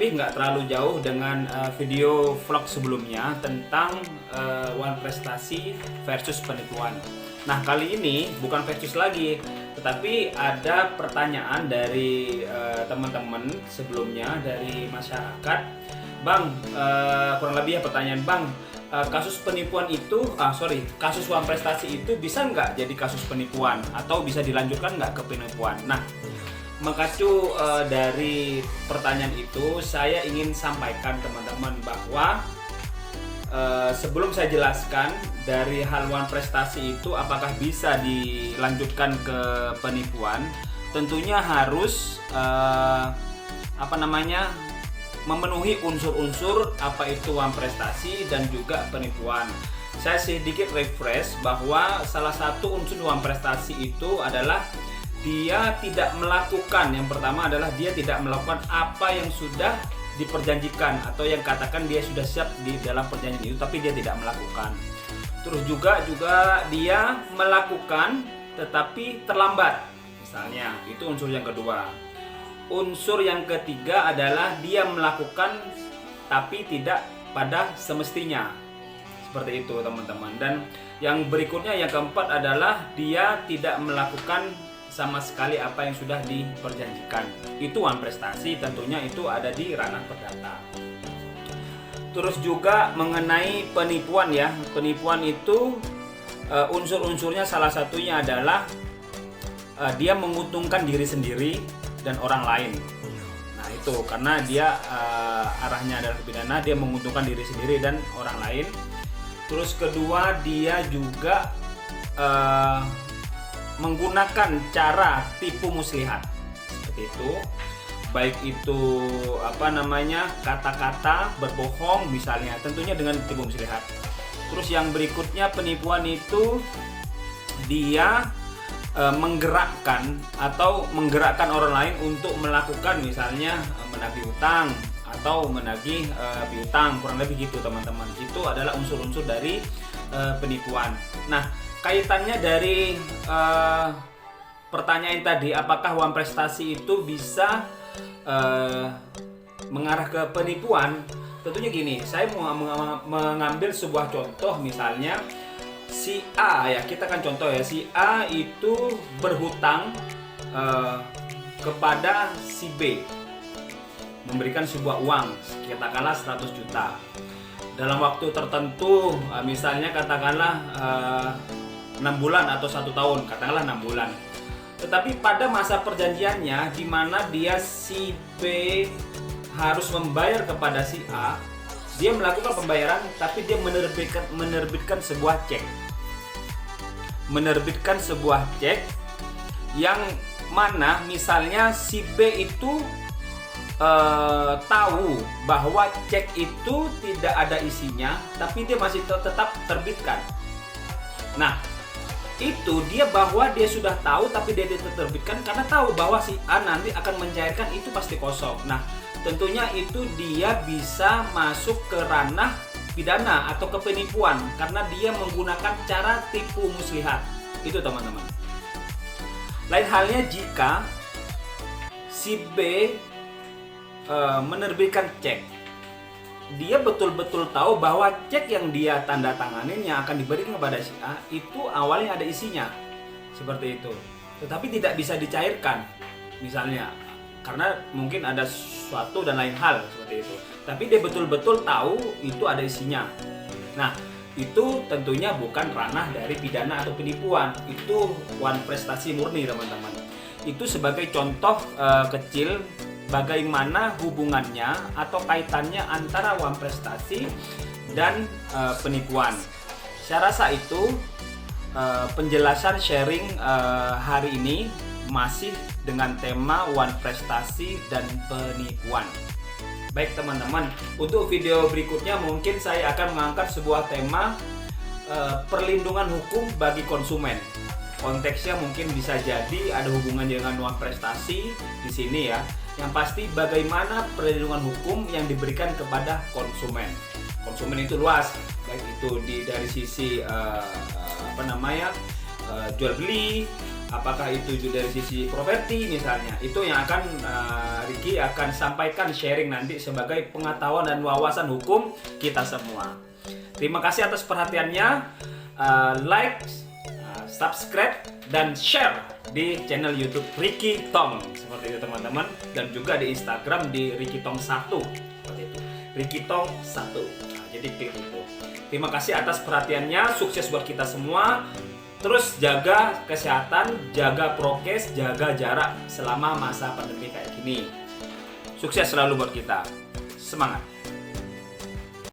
lebih nggak terlalu jauh dengan video vlog sebelumnya tentang uang prestasi versus penipuan. Nah, kali ini bukan versus lagi, tetapi ada pertanyaan dari teman-teman sebelumnya dari masyarakat. Bang, kurang lebih ya pertanyaan, Bang, kasus penipuan itu, kasus uang prestasi itu bisa nggak jadi kasus penipuan atau bisa dilanjutkan nggak ke penipuan? Nah, mengacu dari pertanyaan itu, saya ingin sampaikan teman-teman bahwa sebelum saya jelaskan dari hal uang prestasi itu apakah bisa dilanjutkan ke penipuan, tentunya harus memenuhi unsur-unsur apa itu uang prestasi dan juga penipuan. Saya sedikit refresh bahwa salah satu unsur uang prestasi itu adalah dia tidak melakukan, yang pertama adalah dia tidak melakukan apa yang sudah diperjanjikan atau yang katakan dia sudah siap di dalam perjanjian itu, tapi dia tidak melakukan. Terus juga dia melakukan tetapi terlambat, misalnya, itu unsur yang kedua. Unsur yang ketiga adalah dia melakukan tapi tidak pada semestinya, seperti itu teman-teman. Dan yang berikutnya, yang keempat adalah dia tidak melakukan sama sekali apa yang sudah diperjanjikan. Itu uang prestasi, tentunya itu ada di ranah perdata. Terus juga mengenai penipuan ya, penipuan itu unsur-unsurnya salah satunya adalah dia menguntungkan diri sendiri dan orang lain. Nah itu karena dia arahnya adalah pidana, dia menguntungkan diri sendiri dan orang lain. Terus kedua, dia juga menggunakan cara tipu muslihat, seperti itu, baik itu kata-kata berbohong misalnya, tentunya dengan tipu muslihat. Terus yang berikutnya, penipuan itu dia menggerakkan orang lain untuk melakukan, misalnya menagih utang atau menagih piutang, kurang lebih gitu teman-teman. Itu adalah unsur-unsur dari penipuan. Nah, kaitannya dari pertanyaan tadi, apakah uang prestasi itu bisa mengarah ke penipuan? Tentunya gini, saya mau mengambil sebuah contoh, misalnya si A ya, kita kan contoh ya, si A itu berhutang kepada si B, memberikan sebuah uang, katakanlah 100 juta dalam waktu tertentu, misalnya katakanlah 6 bulan atau 1 tahun, katakanlah 6 bulan. Tetapi pada masa perjanjiannya, di mana dia si B harus membayar kepada si A, dia melakukan pembayaran, tapi dia menerbitkan sebuah cek. Menerbitkan sebuah cek yang mana misalnya si B itu tahu bahwa cek itu tidak ada isinya, tapi dia masih tetap terbitkan. Nah, itu dia sudah tahu tapi dia tetap terbitkan karena tahu bahwa si A nanti akan mencairkan, itu pasti kosong. Nah, tentunya itu dia bisa masuk ke ranah pidana atau ke penipuan karena dia menggunakan cara tipu muslihat. Itu teman-teman. Lain halnya jika si B menerbitkan cek, dia betul-betul tahu bahwa cek yang dia tanda tanganin yang akan diberikan kepada si A itu awalnya ada isinya, seperti itu, tetapi tidak bisa dicairkan misalnya karena mungkin ada suatu dan lain hal seperti itu, tapi dia betul-betul tahu itu ada isinya. Nah, itu tentunya bukan ranah dari pidana atau penipuan, itu uang prestasi murni teman-teman. Itu sebagai contoh kecil bagaimana hubungannya atau kaitannya antara uang prestasi dan penipuan. Saya rasa itu penjelasan sharing hari ini masih dengan tema uang prestasi dan penipuan. Baik teman-teman, untuk video berikutnya mungkin saya akan mengangkat sebuah tema perlindungan hukum bagi konsumen. Konteksnya mungkin bisa jadi ada hubungan dengan uang prestasi di sini ya. Yang pasti bagaimana perlindungan hukum yang diberikan kepada konsumen. Konsumen itu luas, baik itu dari sisi jual beli, apakah itu dari sisi properti misalnya, itu yang akan Ricky akan sampaikan sharing nanti sebagai pengetahuan dan wawasan hukum kita semua. Terima kasih atas perhatiannya. Like, subscribe, dan share di channel YouTube Ricky Tong seperti itu teman-teman, dan juga di Instagram di Ricky Tong 1 seperti itu, Ricky Tong 1. Nah, jadi klik itu. Terima kasih atas perhatiannya, sukses buat kita semua. Terus jaga kesehatan, jaga prokes, jaga jarak selama masa pandemi kayak gini. Sukses selalu buat kita. Semangat.